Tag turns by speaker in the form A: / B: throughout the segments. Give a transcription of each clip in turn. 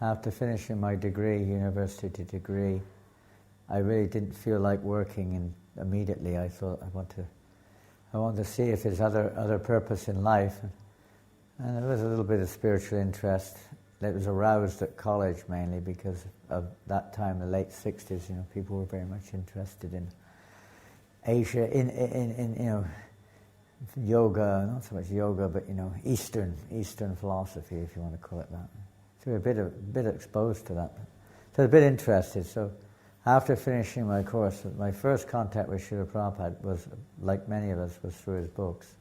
A: after finishing my degree, university degree, I really didn't feel like working immediately. I thought I want to see if there's other purpose in life, and there was a little bit of spiritual interest that was aroused at college mainly because of that time, the late 60s. People were very much interested in Asia, in yoga, not so much yoga, but Eastern philosophy, if you want to call it that. So we were a bit exposed to that, so a bit interested. So after finishing my course, my first contact with Srila Prabhupada was, like many of us, was through his books.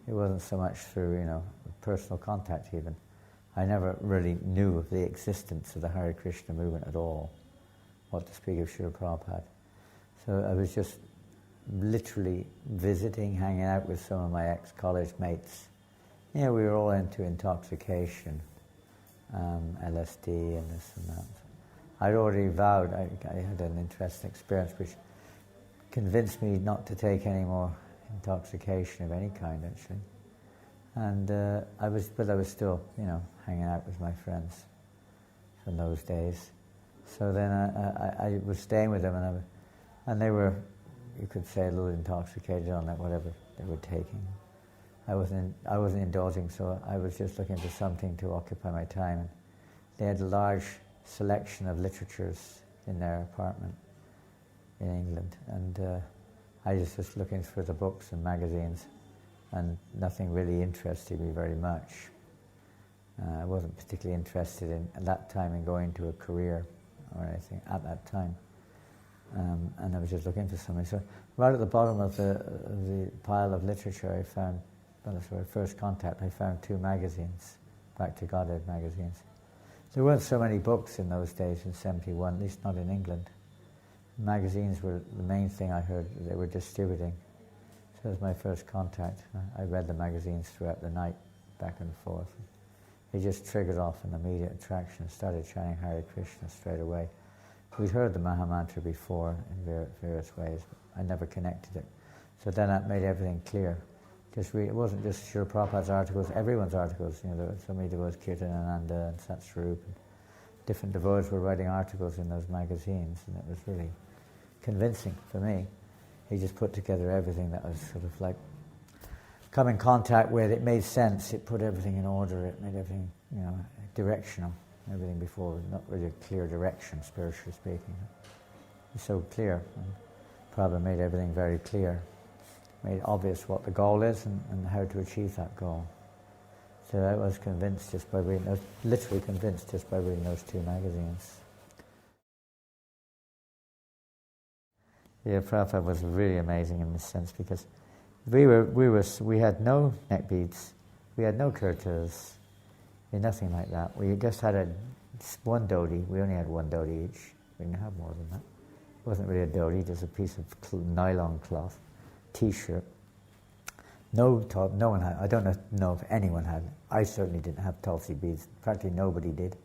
A: It wasn't so much through personal contact even. I never really knew of the existence of the Hare Krishna movement at all, what to speak of Srila Prabhupada. So I was just literally visiting, hanging out with some of my ex-college mates. We were all into intoxication, LSD and this and that. I'd already vowed, I had an interesting experience which convinced me not to take any more intoxication of any kind, actually. And I was still, hanging out with my friends from those days. So then I was staying with them, and they were, you could say, a little intoxicated on that, whatever they were taking. I wasn't indulging, so I was just looking for something to occupy my time. And they had a large selection of literatures in their apartment in England, and I just was looking for the books and magazines, and nothing really interested me very much. I wasn't particularly interested at that time in going to a career or anything at that time, and I was just looking for something. So right at the bottom of the pile of literature, I found, that's my first contact, I found 2 magazines, Back to Godhead magazines. There weren't so many books in those days in '71, at least not in England. Magazines were the main thing I heard they were distributing. So it was my first contact. I read the magazines throughout the night, back and forth. It just triggered off an immediate attraction, started chanting Hare Krishna straight away. We'd heard the Mahamantra before in various ways, but I never connected it. So then that made everything clear. It wasn't just Srila Prabhupada's articles, everyone's articles. There were so many devotees, Janananda and Satsvarup, and different devotees were writing articles in those magazines, and it was really convincing for me. He just put together everything that was sort of like come in contact with. It made sense. It put everything in order. It made everything, directional. Everything before was not really a clear direction, spiritually speaking. It was so clear. And Prabhupada made everything very clear. Made obvious what the goal is and how to achieve that goal. So I was convinced just by reading, I was literally convinced just by reading those 2 magazines. Yeah, Prabhupada was really amazing in this sense, because we had no neck beads, we had no kurtas, nothing like that. We just had one dhoti. We only had one dhoti each. We didn't have more than that. It wasn't really a dhoti, just a piece of nylon cloth, T-shirt. No one had. I don't know if anyone had. I certainly didn't have tulsi beads. Practically nobody did.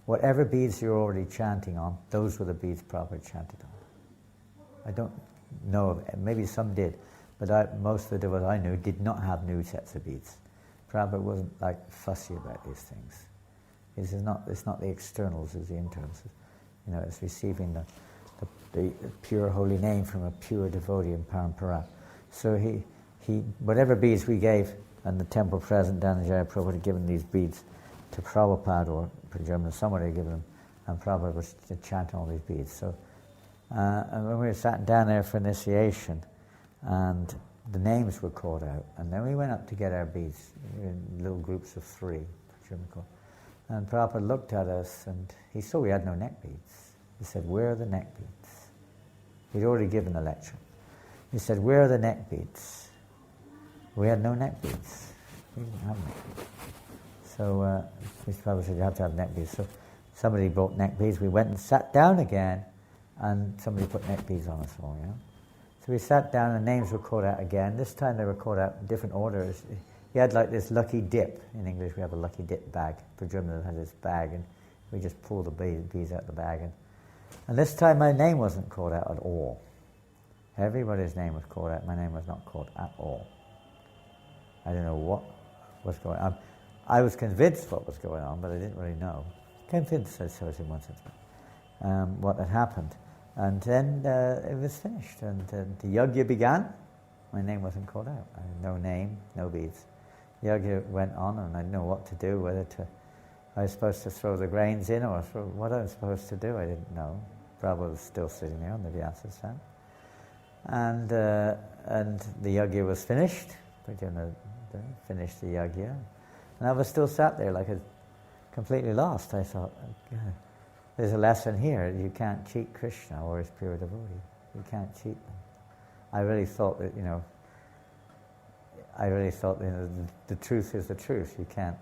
A: Whatever beads you're already chanting on, those were the beads Prabhupada chanted on. I don't know, maybe some did, but most of the devotees I knew did not have new sets of beads. Prabhupada wasn't fussy about these things. It's not the externals, it's the internals. It's receiving the pure holy name from a pure devotee in parampara. So he whatever beads we gave, and the temple president, Janananda Prabhupada, had given these beads to Prabhupada, or German, somebody had given them, and Prabhupada was to chant all these beads. So, and when we were sat down there for initiation, and the names were called out, and then we went up to get our beads in little groups of 3, and Prabhupada looked at us, and he saw we had no neck beads. He said, "Where are the neck beads?" He'd already given the lecture. He said, "Where are the neck beads?" We had no neck beads. We didn't have neck beads. So Mr. Prabhupada said, "You have to have neck beads." So somebody brought neck beads. We went and sat down again, and somebody put neck beads on us all, So we sat down, and names were called out again. This time they were called out in different orders. He had this lucky dip. In English we have a lucky dip bag. For German, had this bag, and we just pull the beads out of the bag. And this time my name wasn't called out at all. Everybody's name was called out. My name was not called at all. I don't know what was going on. I was convinced what was going on, but I didn't really know. convinced, I suppose, in one sense, what had happened. And then it was finished, and the yagya began. My name wasn't called out. I had no name, no beads. Yagya went on, and I didn't know what to do, I was supposed to throw the grains in, or what I was supposed to do, I didn't know. Prabhupada was still sitting there on the Vyasa stand. And the yagya was finished. Prajna finished the yagya. And I was still sat there like completely lost. I thought, God, there's a lesson here. You can't cheat Krishna or his pure devotee. You can't cheat them. I really thought that, the truth is the truth. You can't,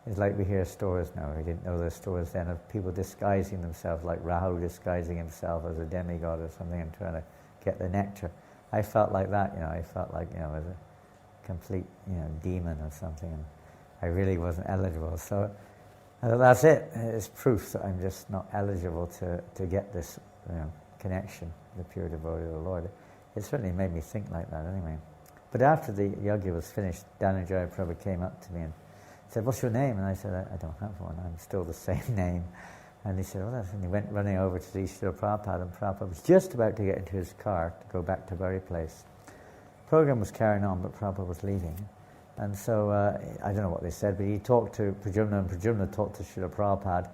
A: It's like we hear stories now. We didn't know there's stories then of people disguising themselves, like Rahu disguising himself as a demigod or something and trying to get the nectar. I felt like that, I felt like, I was a complete, demon or something, and I really wasn't eligible. So that's it. It's proof that I'm just not eligible to get this, connection, the pure devotee of the Lord. It certainly made me think like that anyway. But after the yagya was finished, Dhananjaya Prabhu came up to me and said, "What's your name?" And I said, I don't have one. I'm still the same name. And he said, "Well, that's..." And he went running over to see Srila Prabhupada, and Prabhupada was just about to get into his car to go back to Bury Place. The program was carrying on, but Prabhupada was leaving. And so, I don't know what they said, but he talked to Pradyumna, and Pradyumna talked to Srila Prabhupada,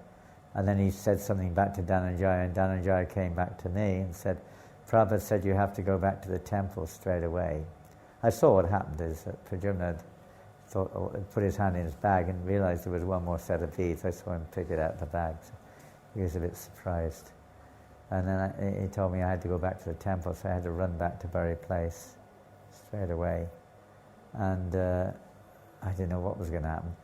A: and then he said something back to Dhananjaya, and Dhananjaya came back to me and said, "Prabhupada said you have to go back to the temple straight away." I saw what happened is that Pradyumna put his hand in his bag and realized there was one more set of beads. I saw him pick it out of the bag. So he was a bit surprised. And then he told me I had to go back to the temple, so I had to run back to Bury Place straight away. And I didn't know what was going to happen.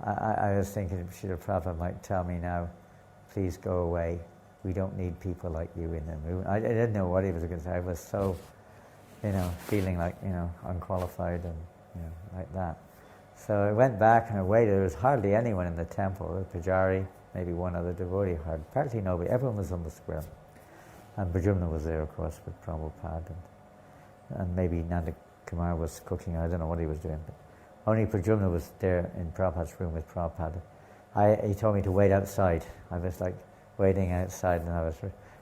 A: I was thinking Srila Prabhupada might tell me now, "Please go away. We don't need people like you in the movement." I didn't know what he was going to say. I was so, feeling like, unqualified and, like that. So I went back and I waited. There was hardly anyone in the temple. The Pujari, maybe one other devotee, practically nobody. Everyone was on the square. And Pradyumna was there, of course, with Prabhupada. And maybe Nanda Kumar was cooking. I don't know what he was doing. But only Pradyumna was there in Prabhupada's room with Prabhupada. He told me to wait outside. I was like waiting outside, and I was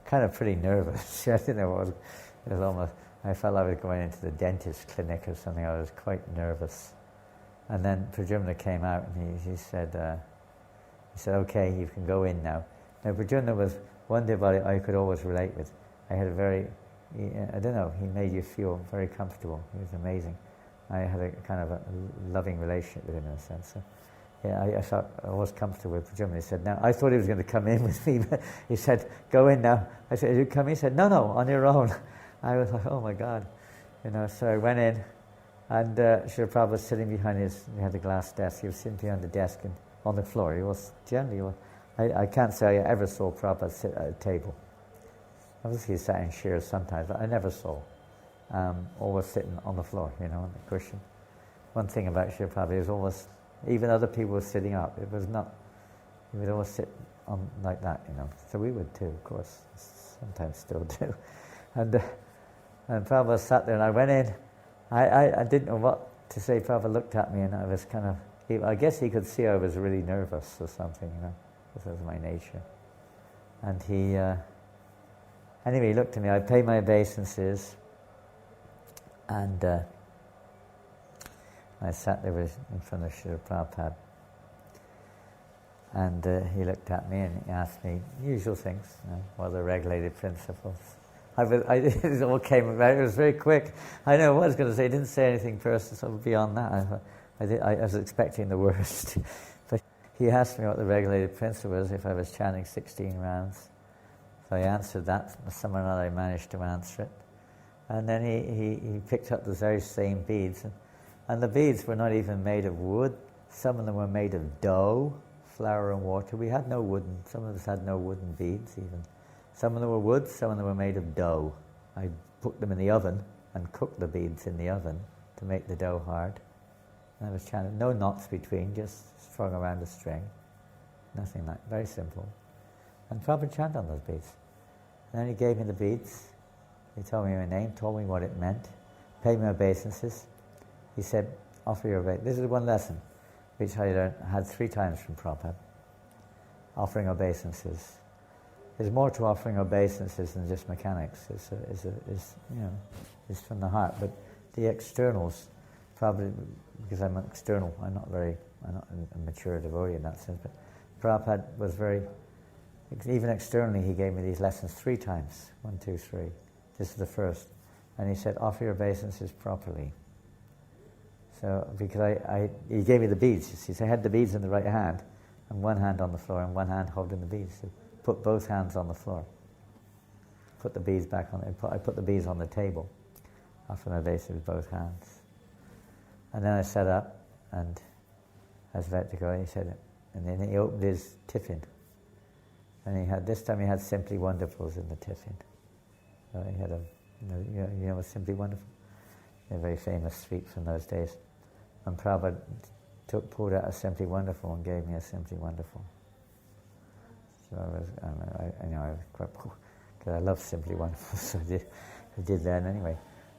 A: kind of pretty nervous. I didn't know what it was almost... I felt I was going into the dentist clinic or something. I was quite nervous. And then Pradyumna came out and he said, "Okay, you can go in now." Now Pradyumna was one devotee I could always relate with. I had a very, I don't know, he made you feel very comfortable. He was amazing. I had a kind of a loving relationship with him in a sense. So, yeah, I felt I was comfortable with Pradyumna. He said, "Now," I thought he was going to come in with me, but he said, "Go in now." I said, "Are you coming?" He said, No, on your own." I was like, oh my God. So I went in, and Srila Prabhupada was sitting behind we had a glass desk. He was sitting behind the desk and on the floor. He was generally, I can't say I ever saw Prabhupada sit at a table. Obviously he sat in chairs sometimes, but I never saw. Always sitting on the floor, on the cushion. One thing about Srila Prabhupada is always, even other people were sitting up. It was not, he would always sit on like that, So we would too, of course. Sometimes still do. And Prabhupada sat there, and I went in. I didn't know what to say. Prabhupada looked at me, and I was kind of... I guess he could see I was really nervous or something, because that was my nature. And he... anyway, he looked at me. I paid my obeisances, and I sat there in front of Srila Prabhupada. And he looked at me and he asked me usual things, what are the regulated principles. It all came about. It was very quick. I know what I was going to say. I didn't say anything personal, so beyond that. I was expecting the worst. But he asked me what the regulated principle was, if I was chanting 16 rounds. So I answered that. Somehow or another I managed to answer it. And then he picked up the very same beads. And the beads were not even made of wood. Some of them were made of dough, flour and water. We had no wooden, some of us had no wooden beads even. Some of them were wood, some of them were made of dough. I put them in the oven and cooked the beads in the oven to make the dough hard. And I was chanting, no knots between, just strung around a string. Nothing like, very simple. And Prabhupada chanted on those beads. And then he gave me the beads. He told me my name, told me what it meant, paid my obeisances. He said, offer your obeisance. This is one lesson which I had 3 times from Prabhupada. offering obeisances. There's more to offering obeisances than just mechanics. It's from the heart. But the externals, probably because I'm external, I'm not a mature devotee in that sense. But Prabhupada was very, even externally, he gave me these lessons 3 times. 1, 2, 3. This is the first, and he said, offer your obeisances properly. So because he gave me the beads. He said, I had the beads in the right hand, and one hand on the floor, and one hand holding the beads. So put both hands on the floor. Put the beads back on. I put the beads on the table. Offer my obeisances with both hands. And then I sat up, and I was about to go. And he said, and then he opened his tiffin, and this time he had Simply Wonderfuls in the tiffin. So he had what's Simply Wonderful? A very famous sweet from those days. And Prabhupada pulled out a Simply Wonderful and gave me a Simply Wonderful. So I was quite, because I love Simply Wonderful, so I did that anyway.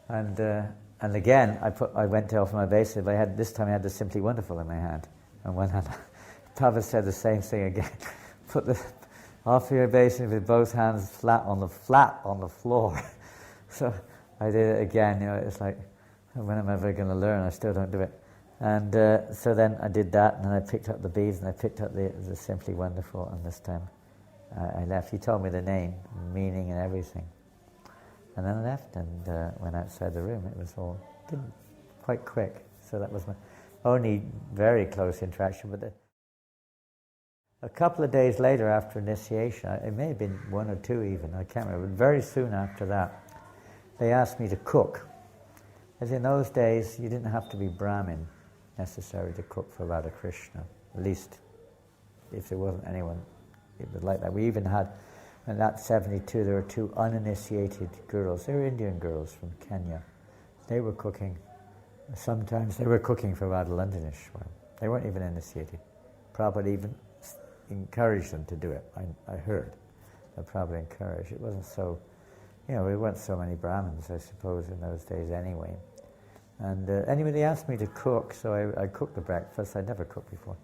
A: And again, I went to offer my obeisance, but this time I had the Simply Wonderful in my hand. And one hand, Prabhupada said the same thing again. Offer your obeisance with both hands flat on the floor. So I did it again. It's like, when am I ever going to learn? I still don't do it. And so then I did that, and then I picked up the beads, and I picked up the Simply Wonderful, and this time I left. He told me the name, meaning, and everything. And then I left and went outside the room. It was all quite quick. So that was my only very close interaction with it. A couple of days later, after initiation, it may have been 1 or 2 even, I can't remember, but very soon after that, they asked me to cook. As in those days, you didn't have to be Brahmin necessary to cook for Radha Krishna. At least, if there wasn't anyone, it was like that. We even had, in that 72, there were 2 uninitiated girls. They were Indian girls from Kenya. They were cooking. Sometimes they were cooking for Radha Londonishwar. They weren't even initiated. Prabhupada even encouraged them to do it. I heard that Prabhupada encouraged. It wasn't so, we weren't so many Brahmins, I suppose, in those days anyway. And anyway, they asked me to cook, so I cooked the breakfast. I'd never cooked before.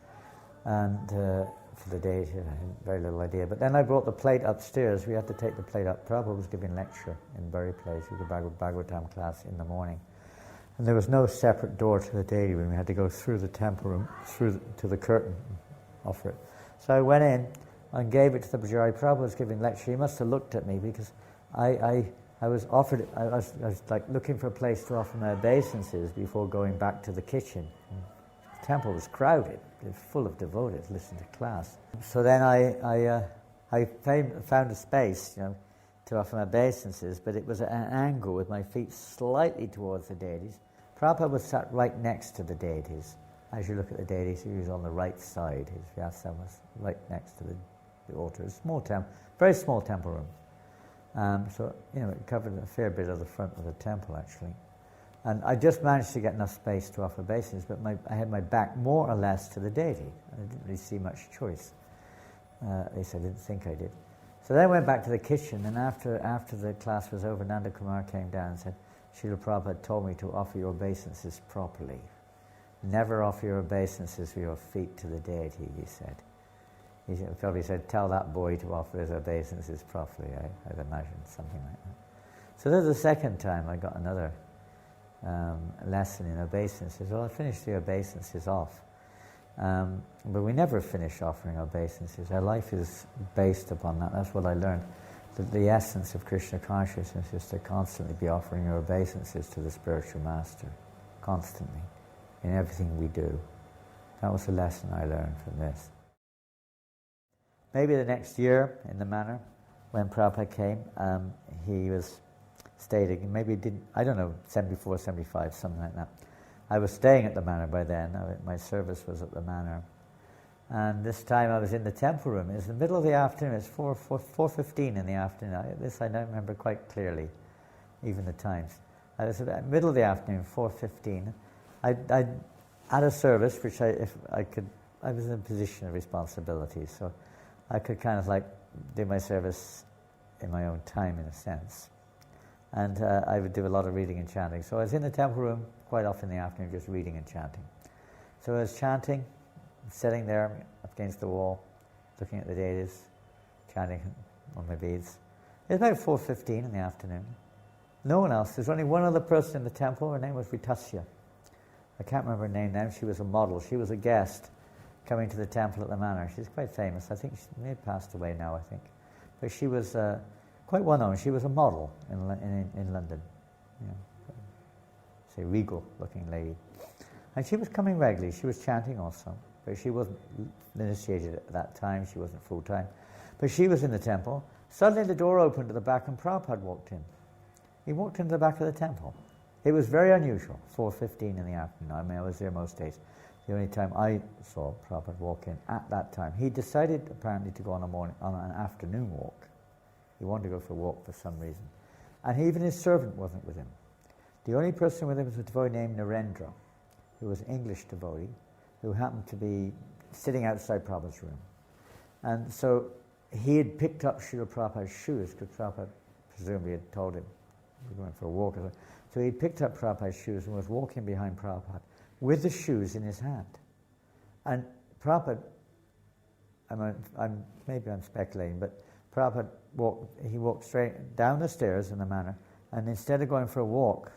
A: And for the deity, I had very little idea. But then I brought the plate upstairs. We had to take the plate up. Prabhupada was giving a lecture in Bury Place. We did a Bhagavad-gita class in the morning. And there was no separate door to the deity room. We had to go through the temple room, to the curtain, and offer it. So I went in and gave it to the Pujari. Prabhupada was giving a lecture. He must have looked at me because I was offered. I was like looking for a place to offer my obeisances before going back to the kitchen. The temple was crowded. It was full of devotees listening to class. So then I found a space, to offer my obeisances, but it was at an angle with my feet slightly towards the deities. Prabhupada was sat right next to the deities. As you look at the deities, he was on the right side. His vyasa was right next to the altar. It's a small temple, very small temple room. So, it covered a fair bit of the front of the temple, actually. And I just managed to get enough space to offer obeisances, but I had my back more or less to the deity. I didn't really see much choice. At least I didn't think I did. So then I went back to the kitchen, and after the class was over, Nanda Kumar came down and said, Srila Prabhupada told me to offer your obeisances properly. Never offer your obeisances with your feet to the deity, he said. He probably said, tell that boy to offer his obeisances properly, I'd imagine, something like that. So this is the second time I got another lesson in obeisances. Well, I finished the obeisances off. But we never finish offering obeisances. Our life is based upon that. That's what I learned. That the essence of Krishna consciousness is to constantly be offering your obeisances to the spiritual master. Constantly. In everything we do. That was the lesson I learned from this. Maybe the next year, in the manor, when Prabhupada came, he was staying, maybe he didn't, I don't know, 74, 75, something like that. I was staying at the manor by then. My service was at the manor. And this time I was in the temple room. It was the middle of the afternoon. It's 4:15 in the afternoon. This I don't remember quite clearly, even the times. It was about middle of the afternoon, 4:15. I had a service, which I was in a position of responsibility, so I could kind of like do my service in my own time, in a sense. And I would do a lot of reading and chanting. So I was in the temple room quite often in the afternoon, just reading and chanting. So I was chanting, sitting there against the wall, looking at the deities, chanting on my beads. It was about 4:15 in the afternoon. No one else. There's only one other person in the temple. Her name was Vitasya. I can't remember her name now. She was a model. She was a guest coming to the temple at the manor. She's quite famous. I think she may have passed away now, I think. But she was quite well known. She was a model in London. Say, regal-looking lady. And she was coming regularly. She was chanting also. But she wasn't initiated at that time. She wasn't full-time. But she was in the temple. Suddenly the door opened to the back and Prabhupada walked in. He walked into the back of the temple. It was very unusual, 4:15 in the afternoon. I mean, I was there most days. The only time I saw Prabhupada walk in at that time. He decided apparently to go on an afternoon walk. He wanted to go for a walk for some reason. And even his servant wasn't with him. The only person with him was a devotee named Narendra, who was an English devotee, who happened to be sitting outside Prabhupada's room. And so he had picked up Srila Prabhupada's shoes, because Prabhupada presumably had told him he was going for a walk. So he picked up Prabhupada's shoes and was walking behind Prabhupada with the shoes in his hand. And Prabhupada, maybe I'm speculating, but Prabhupada walked straight down the stairs in the manor, and instead of going for a walk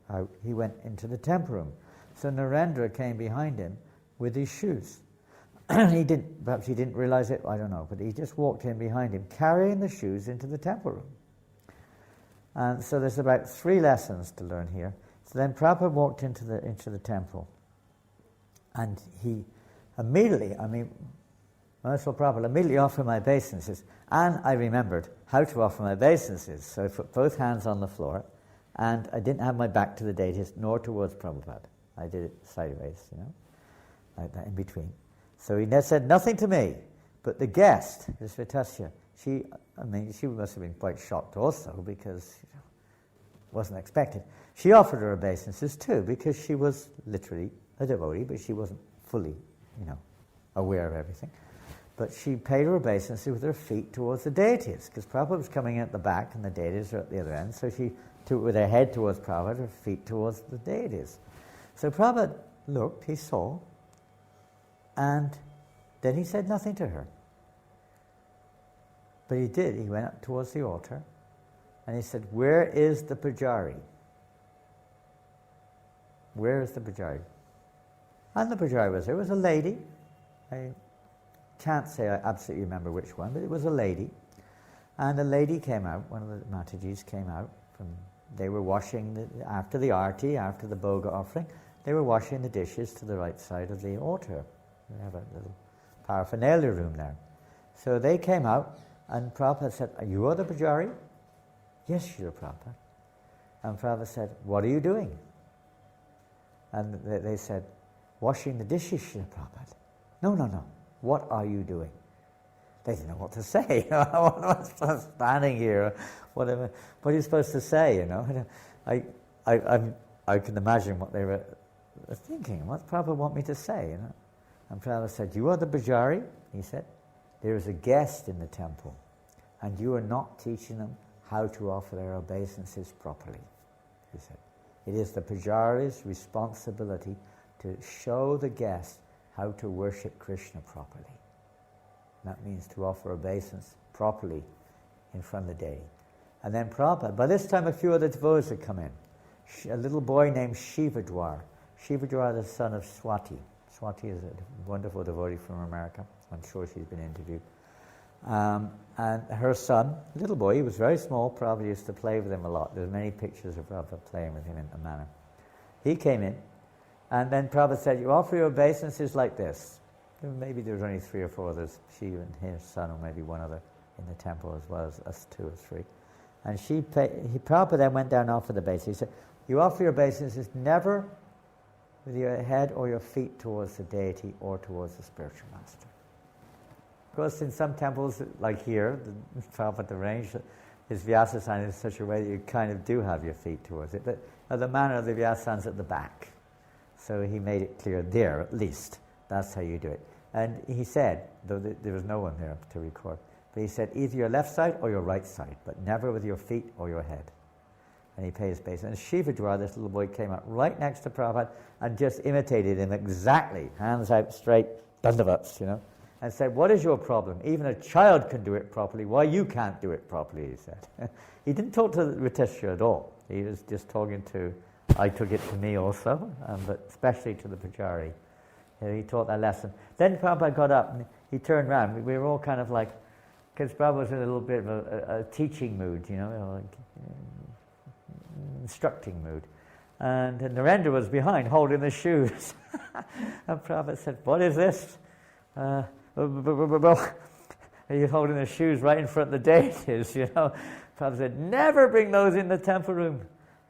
A: out, he went into the temple room. So Narendra came behind him with his shoes. Perhaps he didn't realize it, I don't know, but he just walked in behind him, carrying the shoes into the temple room. And so there's about 3 lessons to learn here. So then Prabhupada walked into the temple, and he immediately, when I saw Prabhupada, immediately offered my obeisances, and I remembered how to offer my obeisances. So I put both hands on the floor, and I didn't have my back to the deities, nor towards Prabhupada. I did it sideways, like that in between. So he said nothing to me, but the guest, this Vitasya, she must have been quite shocked also, because wasn't expected. She offered her obeisances too, because she was literally a devotee, but she wasn't fully, aware of everything. But she paid her obeisances with her feet towards the deities, because Prabhupada was coming at the back and the deities were at the other end, so she took with her head towards Prabhupada, her feet towards the deities. So Prabhupada looked, he saw, and then he said nothing to her. But he did. He went up towards the altar, and he said, "Where is the pujari? Where is the pujari?" And the pujari was there. It was a lady. I can't say I absolutely remember which one, but it was a lady. And a lady came out, one of the Matajis came out. They were washing, after the arti, after the bhoga offering, they were washing the dishes to the right side of the altar. We have a little paraphernalia room there. So they came out, and Prabhupada said, "Are you the pujari?" "Yes, Srila Prabhupada." And Prabhupada said, "What are you doing?" And they said, "Washing the dishes, Srila Prabhupada." No. What are you doing? They didn't know what to say. I'm standing here. Whatever. What are you supposed to say? I can imagine what they were thinking. What does Prabhupada want me to say? And Prabhupada said, "You are the pujari." He said, "There is a guest in the temple, and you are not teaching them how to offer their obeisances properly." He said, "It is the pujari's responsibility to show the guest how to worship Krishna properly." That means to offer obeisance properly in front of the deity. And then Prabhupada, by this time a few other devotees had come in. A little boy named Shivadwar. Shivadwar, the son of Swati. Swati is a wonderful devotee from America. I'm sure she's been interviewed. And her son, little boy, he was very small, Prabhupada used to play with him a lot. There's many pictures of Prabhupada playing with him in the manor. He came in, and then Prabhupada said, "You offer your obeisances like this." Maybe there was only 3 or 4 others, she and his son, or maybe one other in the temple as well as us 2 or 3. And Prabhupada then went down and offered the obeisance. He said, "You offer your obeisances never with your head or your feet towards the deity or towards the spiritual master." Of course, in some temples, like here, Prabhupada arranged his Vyasasana in such a way that you kind of do have your feet towards it. But the manner of the Vyasasana's at the back. So he made it clear there, at least. That's how you do it. And he said, though there was no one there to record, but he said, either your left side or your right side, but never with your feet or your head. And he paid his base. And Shivadwar, this little boy, came up right next to Prabhupada and just imitated him exactly. Hands out straight, dandavats, and said, what is your problem? Even a child can do it properly. Why you can't do it properly, he said. He didn't talk to Riteshya at all. He was just talking to, I took it to me also, but especially to the Pujari. He taught that lesson. Then Prabhupada got up and he turned around. We were all kind of like, because Prabhupada was in a little bit of a teaching mood, like instructing mood. And Narendra was behind holding the shoes. And Prabhupada said, what is this? You're holding the shoes right in front of the deities, Prabhupada said, never bring those in the temple room.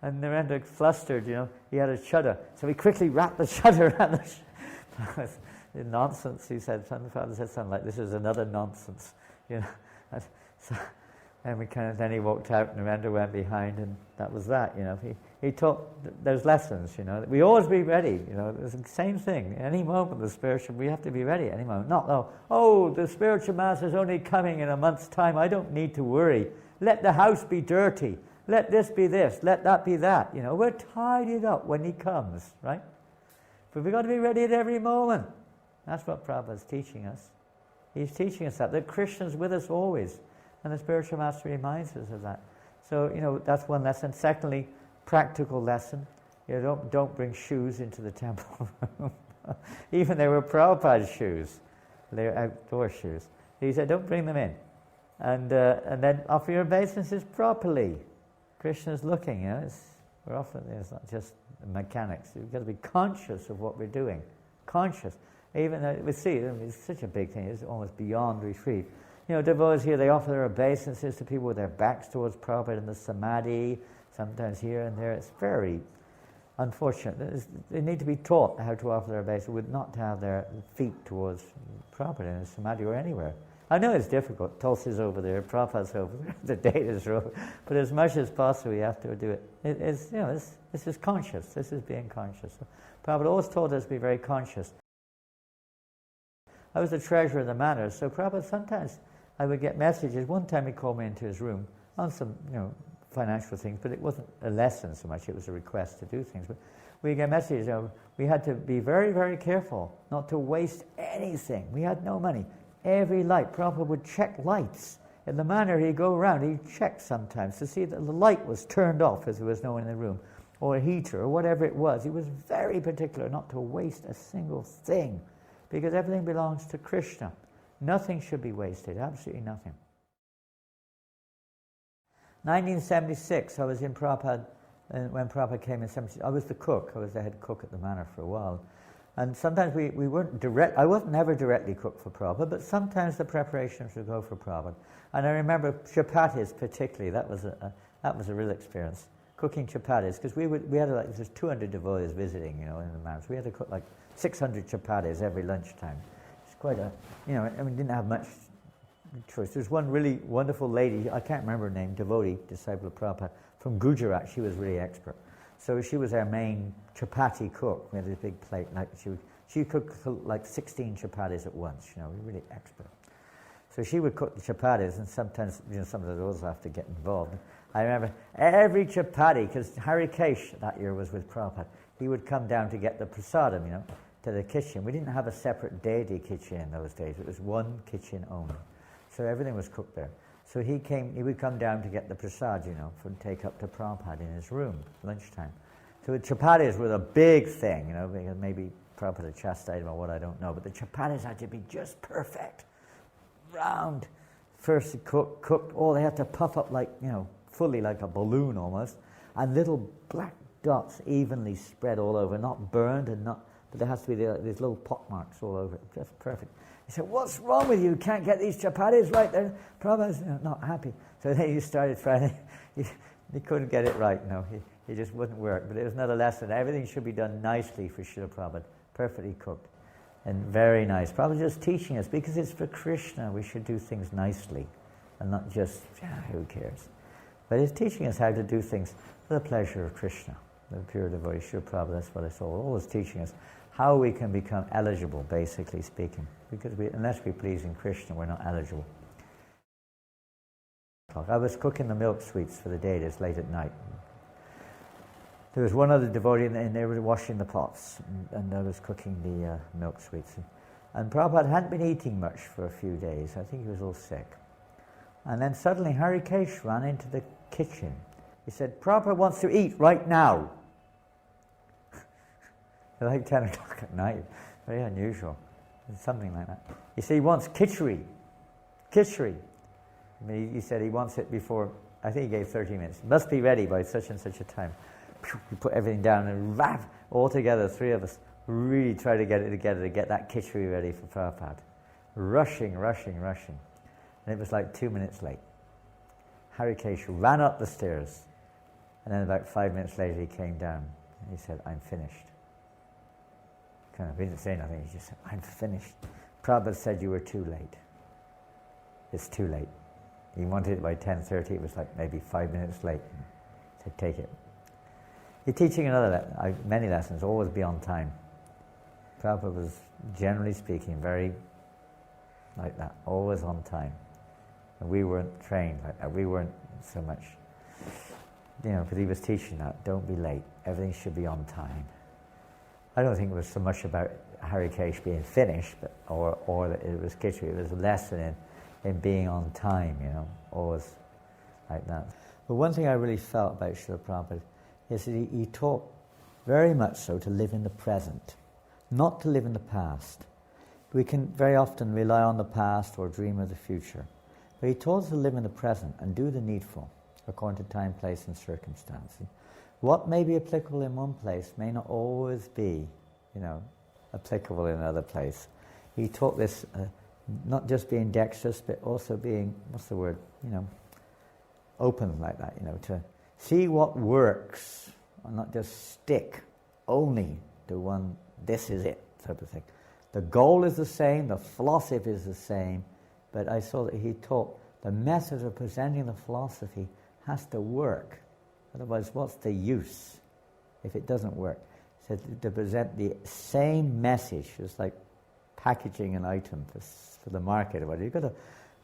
A: And Narendra flustered, he had a chudder. So he quickly wrapped the chudder around the shoes. Nonsense, he said. Prabhupada said something like, this is another nonsense. And then he walked out, and Narendra went behind, and that was that. He taught those lessons. We always be ready. It's the same thing. Any moment, the spiritual, we have to be ready at any moment. Not the spiritual master is only coming in a month's time. I don't need to worry. Let the house be dirty. Let this be this. Let that be that. We're tidied up when he comes, right? But we've got to be ready at every moment. That's what Prabhupada's teaching us. He's teaching us that Krishna's with us always. And the spiritual master reminds us of that. So, that's one lesson. Secondly, practical lesson. Don't bring shoes into the temple room. Even they were Prabhupada's shoes. They were outdoor shoes. He said, don't bring them in. And then offer your obeisances properly. Krishna's looking, it's not just mechanics. You've got to be conscious of what we're doing. Conscious. Even though we see, it's such a big thing, it's almost beyond retreat. Devotees here, they offer their obeisances to people with their backs towards Prabhupada in the samadhi, sometimes here and there. It's very unfortunate. They need to be taught how to offer their obeisances, not to have their feet towards Prabhupada in the samadhi or anywhere. I know it's difficult. Tulsi's over there, Prabhupada's over there, the datas are over. But as much as possible, we have to do it. This is conscious. This is being conscious. So Prabhupada always told us to be very conscious. I was the treasurer of the manor, so Prabhupada, sometimes I would get messages. One time he called me into his room on some, financial things, but it wasn't a lesson so much, it was a request to do things. But we get messages, we had to be very, very careful not to waste anything. We had no money. Every light, Prabhupada would check lights. In the manor, he'd go around, he'd check sometimes to see that the light was turned off as there was no one in the room, or a heater, or whatever it was. He was very particular not to waste a single thing, because everything belongs to Krishna. Nothing should be wasted, absolutely nothing. 1976, I was in Prabhupada, when Prabhupada came in 76. I was the cook, I was the head cook at the manor for a while. And sometimes we weren't direct, I wasn't never directly cooked for Prabhupada, but sometimes the preparations would go for Prabhupada. And I remember chapatis particularly, that was a real experience. Cooking chapatis, because we had there's 200 devotees visiting, in the manor. So we had to cook 600 chapatis every lunchtime. It's quite didn't have much choice. There's one really wonderful lady, I can't remember her name, devotee, disciple of Prabhupada, from Gujarat. She was really expert. So she was our main chapati cook. We had this big plate. She could cook 16 chapatis at once. Really expert. So she would cook the chapatis, and sometimes some of the others have to get involved. I remember every chapati, because Harikesh that year was with Prabhupada, he would come down to get the prasadam, to the kitchen. We didn't have a separate deity kitchen in those days. It was one kitchen only. So everything was cooked there. So he would come down to get the prasad, for take up to Prabhupada in his room, lunchtime. So the chapatis were a big thing, because maybe Prabhupada chastised him or what, I don't know. But the chapatis had to be just perfect. Round. First cooked, they had to puff up fully like a balloon almost. And little black dots evenly spread all over, not burned but there has to be these little pock marks all over it, just perfect. He said, what's wrong with you? You can't get these chapatis right there. Prabhupada's not happy. So then he started trying. He couldn't get it right. No, he just wouldn't work. But it was another lesson. Everything should be done nicely for Srila Prabhupada, perfectly cooked and very nice. Prabhupada just teaching us, because it's for Krishna, we should do things nicely and not just, who cares. But he's teaching us how to do things for the pleasure of Krishna, the pure devotee. Srila Prabhupada, that's what it's always teaching us. How we can become eligible, basically speaking. Because unless we please in Krishna, we're not eligible. I was cooking the milk sweets for the deities late at night. There was one other devotee, and they were washing the pots, and I was cooking the milk sweets. And Prabhupada hadn't been eating much for a few days. I think he was all sick. And then suddenly Harikesh ran into the kitchen. He said, Prabhupada wants to eat right now. Like 10 o'clock at night. Very unusual. Something like that. He said he wants khichdi. Khichdi. I mean, he said he wants it before, I think he gave 30 minutes. It must be ready by such and such a time. We put everything down and all together, three of us, really try to get it together to get that khichdi ready for Prabhupada. Rushing. And it was like 2 minutes late. Harikesh ran up the stairs. And then about 5 minutes later he came down. And he said, I'm finished. He didn't say nothing, he just said, I'm finished. Prabhupada said you were too late. It's too late. He wanted it by 10:30, it was like maybe 5 minutes late. He said, take it. He's teaching many lessons, always be on time. Prabhupada was, generally speaking, very like that, always on time. And we weren't trained like that, we weren't so much, but he was teaching that, don't be late, everything should be on time. I don't think it was so much about Harikesh being finished, or that it was khichdi. It was a lesson in being on time, always like that. But one thing I really felt about Srila Prabhupada is that he taught very much so to live in the present, not to live in the past. We can very often rely on the past or dream of the future. But he taught us to live in the present and do the needful, according to time, place, and circumstance. What may be applicable in one place may not always be, applicable in another place. He taught this, not just being dexterous, but also being, open like that, to see what works, and not just stick only to one, this is it, type of thing. The goal is the same, the philosophy is the same, but I saw that he taught the method of presenting the philosophy has to work. Otherwise, what's the use if it doesn't work? So to present the same message is like packaging an item for the market. You've got to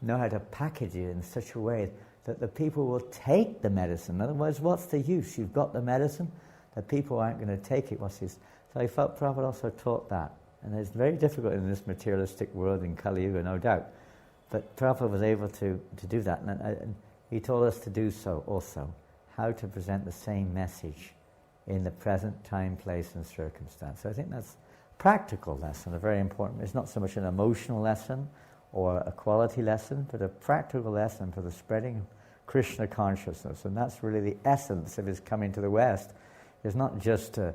A: know how to package it in such a way that the people will take the medicine. Otherwise, what's the use? You've got the medicine, the people aren't going to take it. What's this? So I felt Prabhupada also taught that. And it's very difficult in this materialistic world in Kali Yuga, no doubt. But Prabhupada was able to do that. And he told us to do so also. How to present the same message in the present time, place, and circumstance. So I think that's a practical lesson, a very important. It's not so much an emotional lesson or a quality lesson, but a practical lesson for the spreading of Krishna consciousness. And that's really the essence of his coming to the West. It's not just to,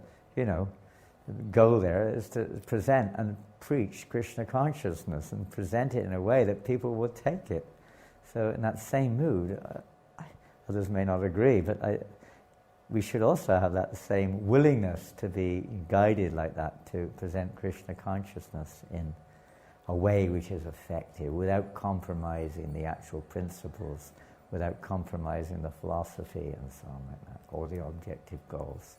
A: go there, it's to present and preach Krishna consciousness and present it in a way that people will take it. So in that same mood, others may not agree, but we should also have that same willingness to be guided like that, to present Krishna consciousness in a way which is effective, without compromising the actual principles, without compromising the philosophy and so on like that, or the objective goals.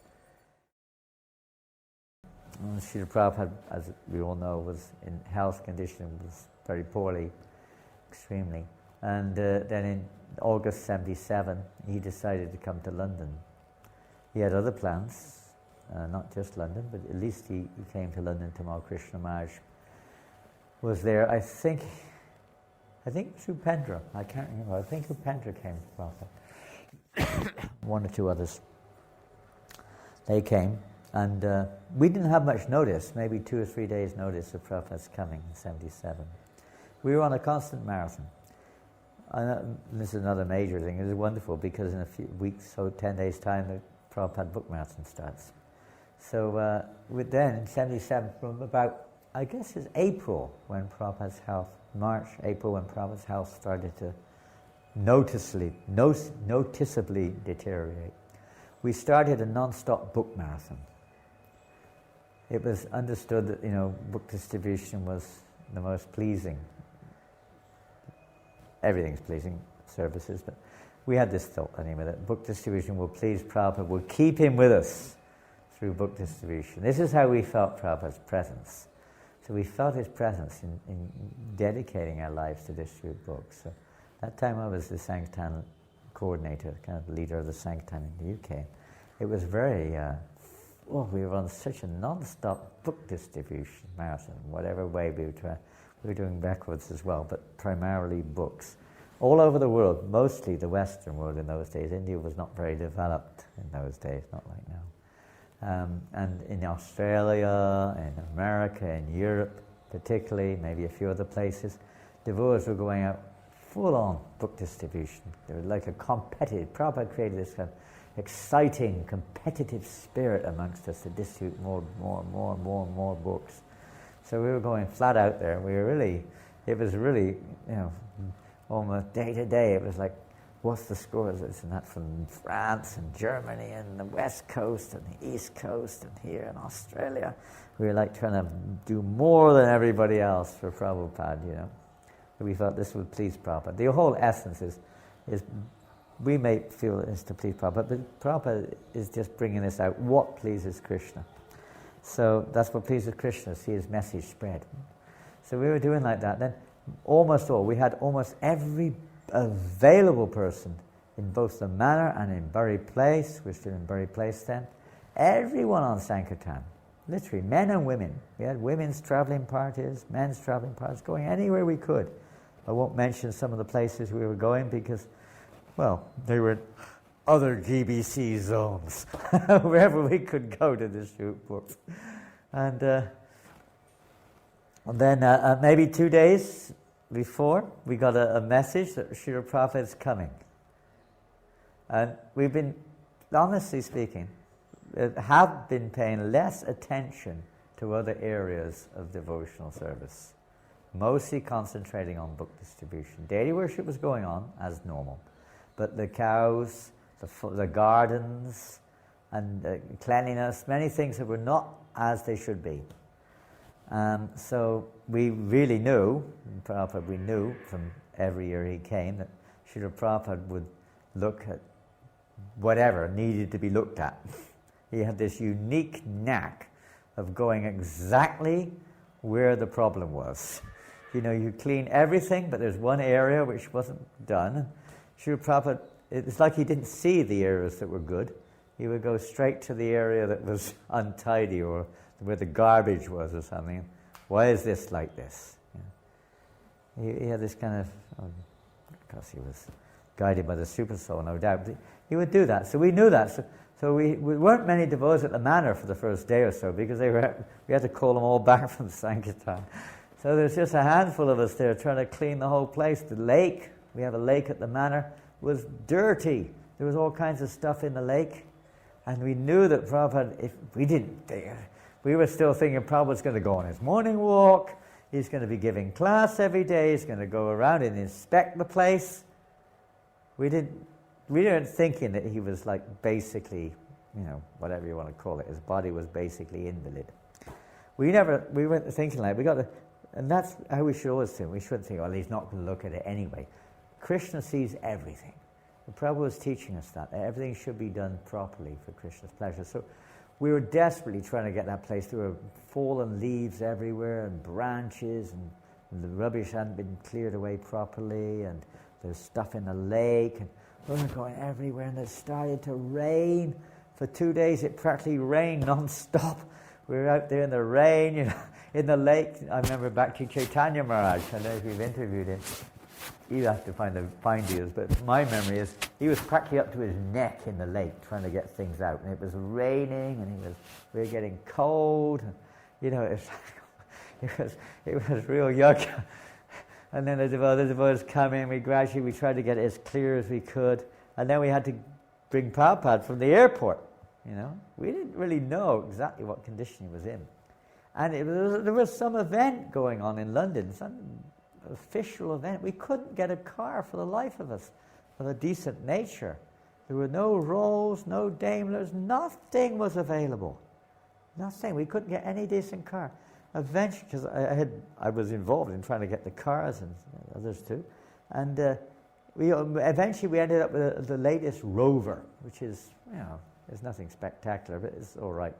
A: And Srila Prabhupada, as we all know, was in health condition, was very poorly, extremely. And then in August 77, he decided to come to London. He had other plans, not just London, but at least he came to London. Tamal Krishna Maharaj was there, I think through Pendra. I can't remember. I think Upendra came to Prabhupada. One or two others. They came, and we didn't have much notice, maybe 2 or 3 days notice of Prabhupada's coming in 77. We were on a constant marathon. And this is another major thing. It is wonderful because in a few weeks, 10 days' time, the Prabhupada book marathon starts. So then in 77, from about, I guess it's April when Prabhupada's health, March, April, when Prabhupada's health started to noticeably deteriorate, we started a non-stop book marathon. It was understood that book distribution was the most pleasing. Everything's pleasing, services, but we had this thought anyway, that book distribution will please Prabhupada, will keep him with us through book distribution. This is how we felt Prabhupada's presence. So we felt his presence in dedicating our lives to distribute books. So that time I was the Sanktan coordinator, kind of leader of the Sanktan in the UK. It was very we were on such a non-stop book distribution marathon, whatever way we were trying. We were doing records as well, but primarily books. All over the world, mostly the Western world in those days. India was not very developed in those days, not like now. And in Australia, in America, in Europe particularly, maybe a few other places, devotees were going out full-on book distribution. They were like a competitive, Prabhupada created this kind of exciting, competitive spirit amongst us to distribute more books. So we were going flat out there. It was really, almost day to day, it was like, what's the scores? This and that from France and Germany and the West Coast and the East Coast and here in Australia. We were like trying to do more than everybody else for Prabhupada, We thought this would please Prabhupada. The whole essence is we may feel it's to please Prabhupada, but Prabhupada is just bringing this out. What pleases Krishna? So that's what pleases Krishna, see his message spread. So we were doing like that. Then we had almost every available person in both the manor and in Bury Place. We're still in Bury Place then. Everyone on Sankirtan, literally men and women. We had women's travelling parties, men's travelling parties, going anywhere we could. I won't mention some of the places we were going because, they were other GBC zones, wherever we could go to distribute books. And then maybe 2 days before, we got a message that Srila Prabhupada is coming. And we've been, honestly speaking, have been paying less attention to other areas of devotional service, mostly concentrating on book distribution. Daily worship was going on as normal, but the cows, the gardens, and cleanliness, many things that were not as they should be. So we really knew, Prabhupada, we knew from every year he came that Srila Prabhupada would look at whatever needed to be looked at. He had this unique knack of going exactly where the problem was. You clean everything, but there's one area which wasn't done. Srila Prabhupada, it's like he didn't see the areas that were good. He would go straight to the area that was untidy or where the garbage was or something. Why is this like this? He had this kind of, because he was guided by the super soul, no doubt. But he would do that. So we knew that. So we weren't many devotees at the manor for the first day or so because we had to call them all back from Sankirtan. So there's just a handful of us there trying to clean the whole place. The lake, we have a lake at the manor, was dirty. There was all kinds of stuff in the lake. And we knew that Prabhupada, we were still thinking Prabhupada's going to go on his morning walk, he's going to be giving class every day, he's going to go around and inspect the place. We weren't thinking that he was like basically, whatever you want to call it, his body was basically invalid. We weren't thinking like, and that's how we should always think. We shouldn't think, he's not going to look at it anyway. Krishna sees everything. The Prabhupada was teaching us that everything should be done properly for Krishna's pleasure. So we were desperately trying to get that place. There were fallen leaves everywhere and branches, and the rubbish hadn't been cleared away properly, and there's stuff in the lake, and we were going everywhere, and it started to rain. For 2 days it practically rained non-stop. We were out there in the rain, in the lake. I remember back to Chaitanya Maharaj. I don't know if you've interviewed him. You have to find his, but my memory is he was practically up to his neck in the lake trying to get things out, and it was raining, and we were getting cold, and it was real yuck. And then the devotees come in. We tried to get it as clear as we could, and then we had to bring Prabhupada from the airport. We didn't really know exactly what condition he was in, and there was some event going on in London, some official event. We couldn't get a car for the life of us of a decent nature. There were no Rolls, no Daimlers, nothing was available. Nothing. We couldn't get any decent car. Eventually, because I was involved in trying to get the cars and others too, and eventually we ended up with the latest Rover, which is, there's nothing spectacular, but it's all right.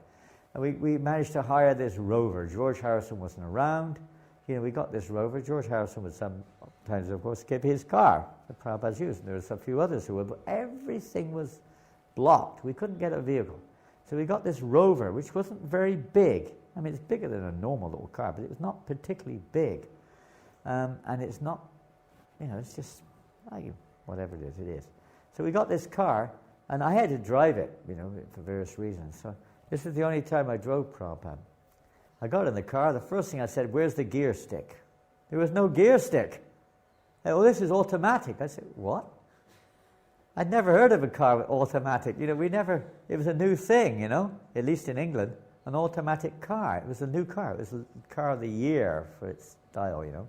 A: And we managed to hire this Rover. George Harrison wasn't around. We got this Rover. George Harrison would sometimes, of course, skip his car that Prabhupada's used. And there was a few others who would, but everything was blocked. We couldn't get a vehicle. So we got this Rover, which wasn't very big. I mean, it's bigger than a normal little car, but it was not particularly big. And it's not, it's just, whatever it is. So we got this car, and I had to drive it, for various reasons. So this was the only time I drove Prabhupada. I got in the car, the first thing I said, where's the gear stick? There was no gear stick. Oh, this is automatic. I said, what? I'd never heard of a car with automatic. it was a new thing, at least in England, an automatic car. It was a new car. It was the car of the year for its style,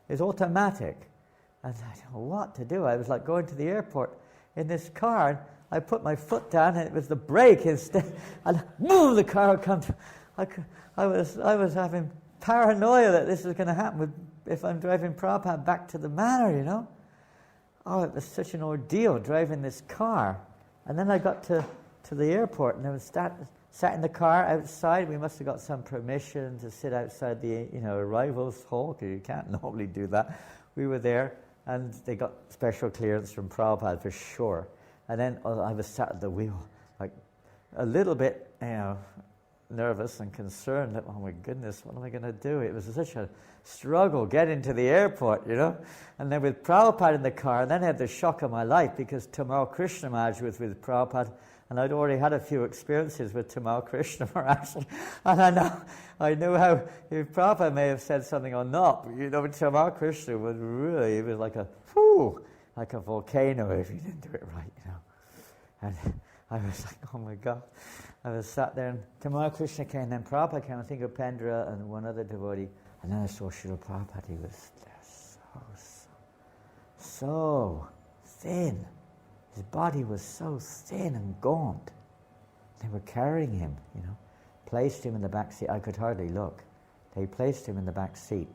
A: It's automatic. And I didn't know what to do. I was like going to the airport in this car, and I put my foot down, and it was the brake instead. And boom, the car would come to, I was having paranoia that this was going to happen if I'm driving Prabhupada back to the manor, Oh, it was such an ordeal driving this car. And then I got to the airport, and I was sat in the car outside. We must have got some permission to sit outside the arrivals hall, because you can't normally do that. We were there, and they got special clearance from Prabhupada for sure. And then I was sat at the wheel, like a little bit, nervous and concerned that, oh my goodness, what am I going to do? It was such a struggle getting to the airport, And then with Prabhupada in the car, and then I had the shock of my life, because Tamal Krishna Maharaj was with Prabhupada, and I'd already had a few experiences with Tamal Krishna Maharaj. And I knew how, if Prabhupada may have said something or not, Tamal Krishna was really, it was like a volcano if you didn't do it right, And I was like, oh my God. I was sat there, and Tamal Krishna came, and then Prabhupada came, I think Upendra and one other devotee, and then I saw Srila Prabhupada. He was so thin. His body was so thin and gaunt. They were carrying him, placed him in the back seat. I could hardly look. They placed him in the back seat,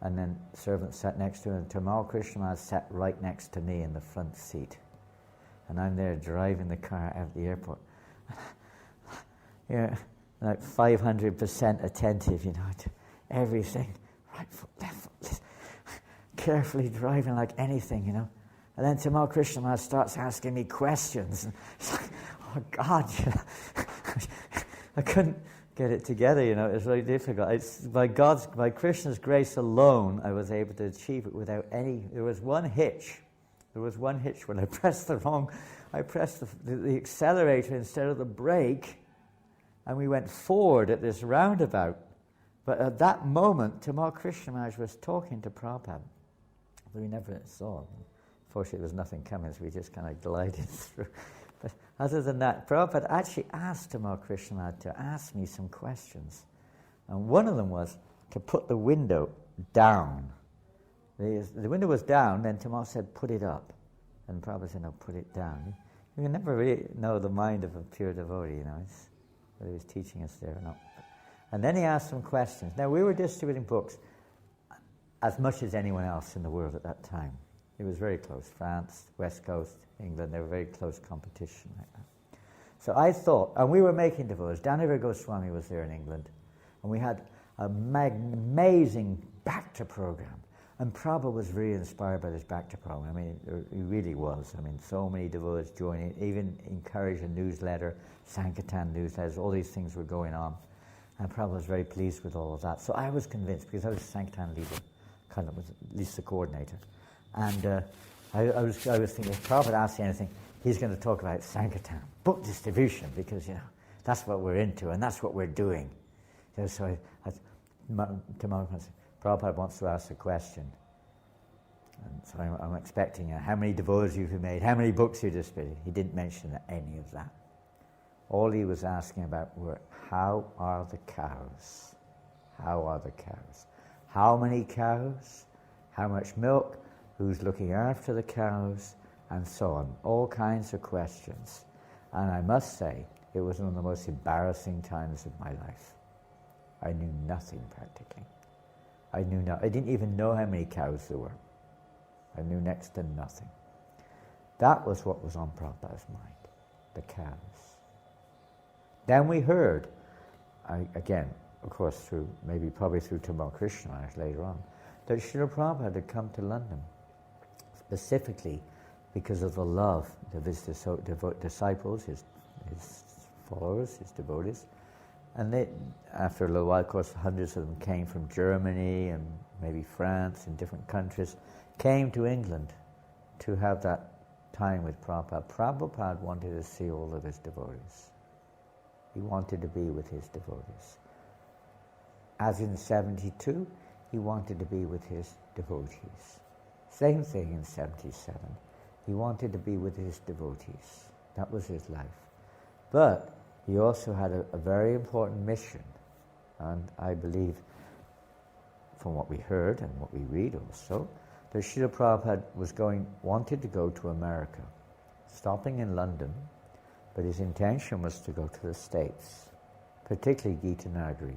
A: and then servants sat next to him, and Tamal Krishna Maharaj sat right next to me in the front seat. And I'm there driving the car out of the airport. Like 500% attentive, to everything. Right foot, left foot, carefully driving like anything, And then Tamal Krishna Maharaj starts asking me questions. And it's like, oh God, I couldn't get it together, It was really difficult. It's by Krishna's grace alone, I was able to achieve it without any. There was one hitch. When I pressed the accelerator instead of the brake, and we went forward at this roundabout. But at that moment, Tamal Krishna Maharaj was talking to Prabhupada. We never saw him. Fortunately, there was nothing coming, so we just kind of glided through. But other than that, Prabhupada actually asked Tamal Krishna Maharaj to ask me some questions. And one of them was to put the window down. The window was down, then Tamal said, put it up. And Prabhupada said, no, put it down. You can never really know the mind of a pure devotee, whether he was teaching us there or not. And then he asked some questions. Now, we were distributing books as much as anyone else in the world at that time. It was very close. France, West Coast, England, they were very close competition like that. So I thought, and we were making devotees. Janananda Swami was there in England, and we had an amazing Bhakta program. And Prabhupada was really inspired by this Bhakta program. I mean, he really was. I mean, so many devotees joining, even encouraged a newsletter, Sankirtan newsletters, all these things were going on. And Prabhupada was very pleased with all of that. So I was convinced, because I was Sankirtan leader, kind of was at least the coordinator. And I was thinking, if Prabhupada asks anything, he's going to talk about Sankirtan, book distribution, because, that's what we're into, and that's what we're doing. So Prabhupada wants to ask a question. And so I'm expecting, how many devotees you've made, how many books you distributed. He didn't mention any of that. All he was asking about were, how are the cows? How are the cows? How many cows? How much milk? Who's looking after the cows? And so on. All kinds of questions. And I must say, it was one of the most embarrassing times of my life. I knew nothing practically. I didn't even know how many cows there were. I knew next to nothing. That was what was on Prabhupada's mind, the cows. Then we heard, again, of course, probably through Tamal Krishna Maharaj later on, that Srila Prabhupada had come to London, specifically because of the love of his disciples, his followers, his devotees. And they, after a little while, of course, hundreds of them came from Germany and maybe France and different countries, came to England to have that time with Prabhupada. Prabhupada wanted to see all of his devotees. He wanted to be with his devotees. As in 72, he wanted to be with his devotees. Same thing in 77. He wanted to be with his devotees. That was his life. But he also had a very important mission. And I believe, from what we heard and what we read also, that Srila Prabhupada wanted to go to America, stopping in London, but his intention was to go to the States, particularly Gita Nagari,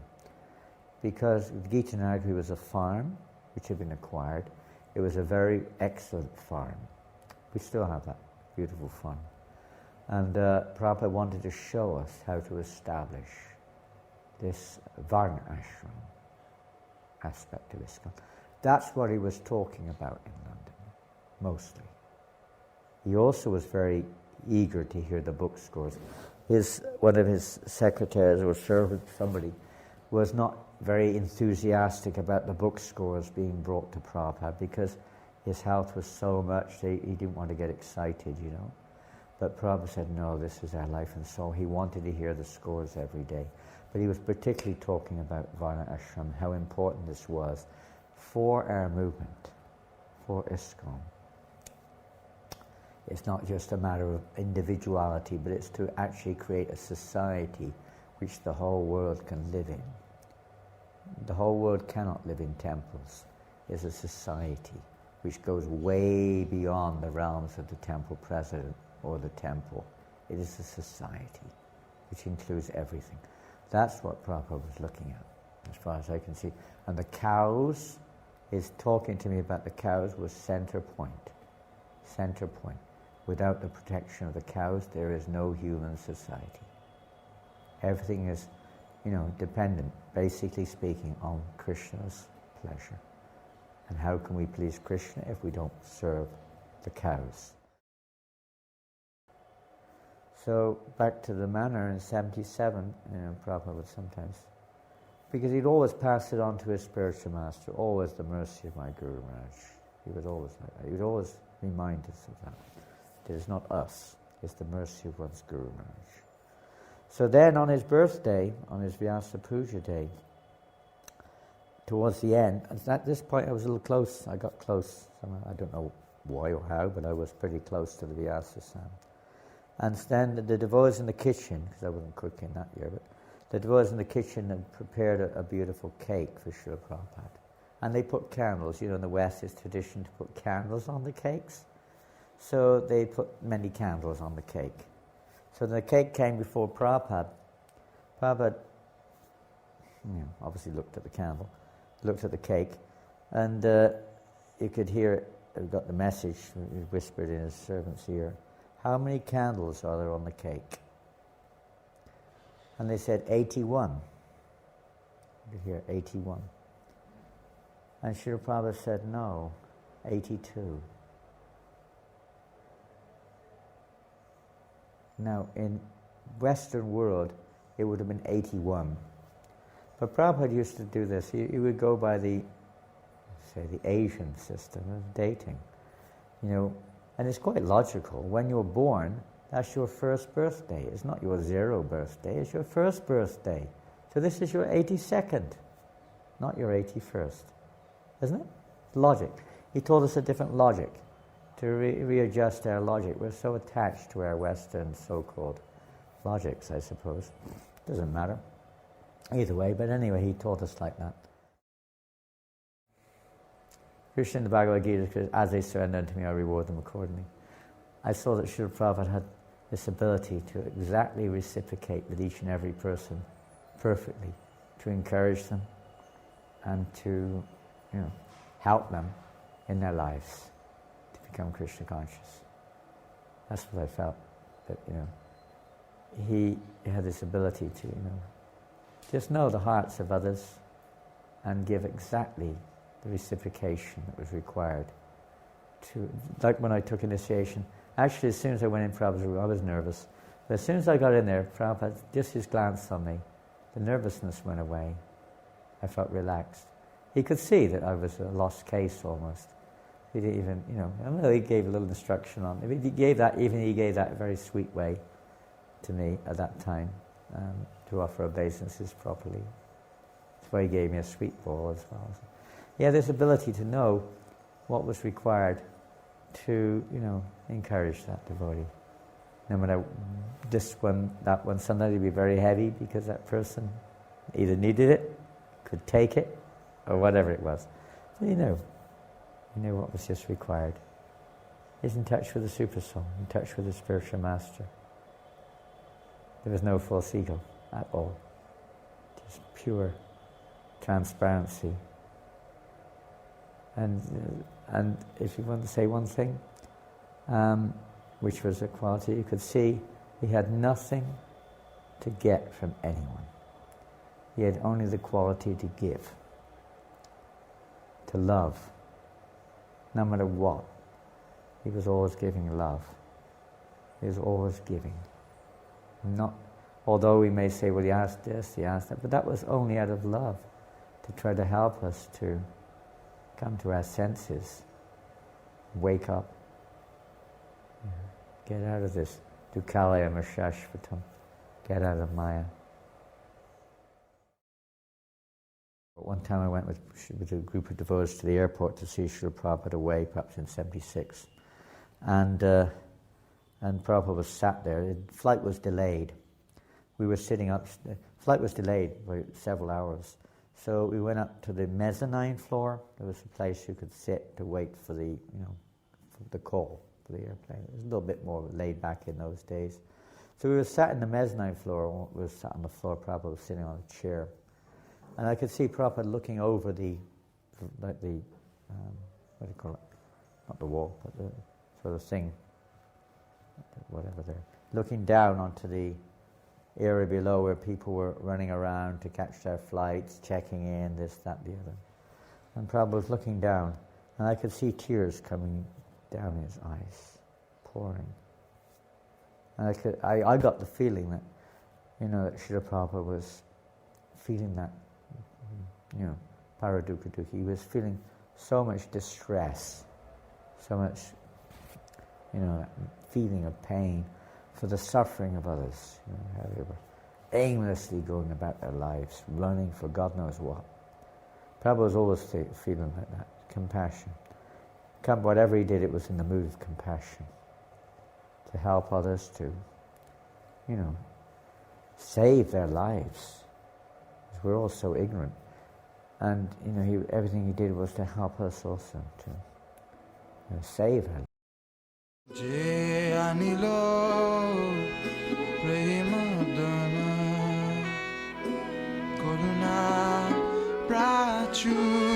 A: because Gita Nagari was a farm which had been acquired. It was a very excellent farm. We still have that beautiful farm. And Prabhupada wanted to show us how to establish this Varna ashram aspect of ISKCON. That's what he was talking about in London, mostly. He also was very eager to hear the book scores. One of his secretaries or servant, somebody, was not very enthusiastic about the book scores being brought to Prabhupada because his health was so much, he didn't want to get excited, you know. But Prabhupada said, no, this is our life and soul. He wanted to hear the scores every day. But he was particularly talking about Varna ashram, how important this was for our movement, for ISKCON. It's not just a matter of individuality, but it's to actually create a society which the whole world can live in. The whole world cannot live in temples. It's a society which goes way beyond the realms of the temple president or the temple. It is a society which includes everything. That's what Prabhupada was looking at, as far as I can see. And the cows, his talking to me about the cows was center point. Center point. Without the protection of the cows, there is no human society. Everything is, dependent, basically speaking, on Krishna's pleasure. And how can we please Krishna if we don't serve the cows? So back to the manner in 77, Prabhupada would sometimes, because he'd always pass it on to his spiritual master, always the mercy of my Guru Maharaj. He was always like that. He would always remind us of that. It is not us, it's the mercy of one's Guru Maharaj. So then on his birthday, on his Vyasa Puja day, towards the end, and at this point I was a little close, I got close, somehow, I don't know why or how, but I was pretty close to the Vyasa Sam. And then the devotees in the kitchen, because I wasn't cooking that year, but the devotees in the kitchen had prepared a beautiful cake for Srila Prabhupada. And they put candles, in the West it's tradition to put candles on the cakes. So they put many candles on the cake. So the cake came before Prabhupada. Prabhupada, obviously looked at the candle, looked at the cake, and you could hear it, got the message whispered in his servant's ear. How many candles are there on the cake? And they said 81. You could hear 81. And Srila Prabhupada said, no, 82. Now, in Western world, it would have been 81. But Prabhupada used to do this. He would go by the Asian system of dating. And it's quite logical. When you're born, that's your first birthday. It's not your 0 birthday, it's your first birthday. So this is your 82nd, not your 81st. Isn't it? Logic. He told us a different logic, to readjust our logic. We're so attached to our Western so-called logics, I suppose. Doesn't matter. Either way, but anyway, he taught us like that. Krishna in the Bhagavad-gita says, as they surrender unto me, I reward them accordingly. I saw that Srila Prabhupada had this ability to exactly reciprocate with each and every person perfectly, to encourage them and to help them in their lives to become Krishna conscious. That's what I felt, that he had this ability to just know the hearts of others and give exactly the reciprocation that was required. Like when I took initiation, actually as soon as I went in Prabhupada's room, I was nervous, But as soon as I got in there, Prabhupada, just his glance on me, the nervousness went away. I felt relaxed. He could see that I was a lost case almost. He didn't even, I don't know, he gave a little instruction on it. He gave that a very sweet way to me at that time, to offer obeisances properly. That's why he gave me a sweet bowl as well. So he had this ability to know what was required to, encourage that devotee. No matter that one, sometimes it'd be very heavy because that person either needed it, could take it, or whatever it was. So he knew what was just required. He's in touch with the super soul, in touch with the spiritual master. There was no false ego at all. Just pure transparency. And if you want to say one thing, which was a quality, you could see he had nothing to get from anyone. He had only the quality to give, to love, no matter what. He was always giving love. He was always giving. Although we may say, well, he asked this, he asked that, but that was only out of love, to try to help us to come to our senses, wake up, get out of this dukkhalaya mashashvatam, get out of Maya. One time I went with a group of devotees to the airport to see Srila Prabhupada away, perhaps in 1976. And Prabhupada was sat there. The flight was delayed. We were sitting up. The flight was delayed by several hours. So we went up to the mezzanine floor. There was a place you could sit to wait for the, for the call for the airplane. It was a little bit more laid back in those days. So we were sat in the mezzanine floor. We were sat on the floor. Prabhupada was sitting on a chair. And I could see Prabhupada looking over what do you call it? Not the wall, but the sort of thing, whatever there. Looking down onto the area below where people were running around to catch their flights, checking in, this, that, the other. And Prabhupada was looking down, and I could see tears coming down his eyes, pouring. And I got the feeling that, that Srila Prabhupada was feeling that, paradukha dukhi. He was feeling so much distress, so much, that feeling of pain for the suffering of others. How they were aimlessly going about their lives, running for God knows what. Prabhupada was always feeling like that, compassion. Whatever he did, it was in the mood of compassion, to help others to, save their lives. Because we're all so ignorant. And, everything he did was to help us also to save her. Je anilo prema dana karuna prachu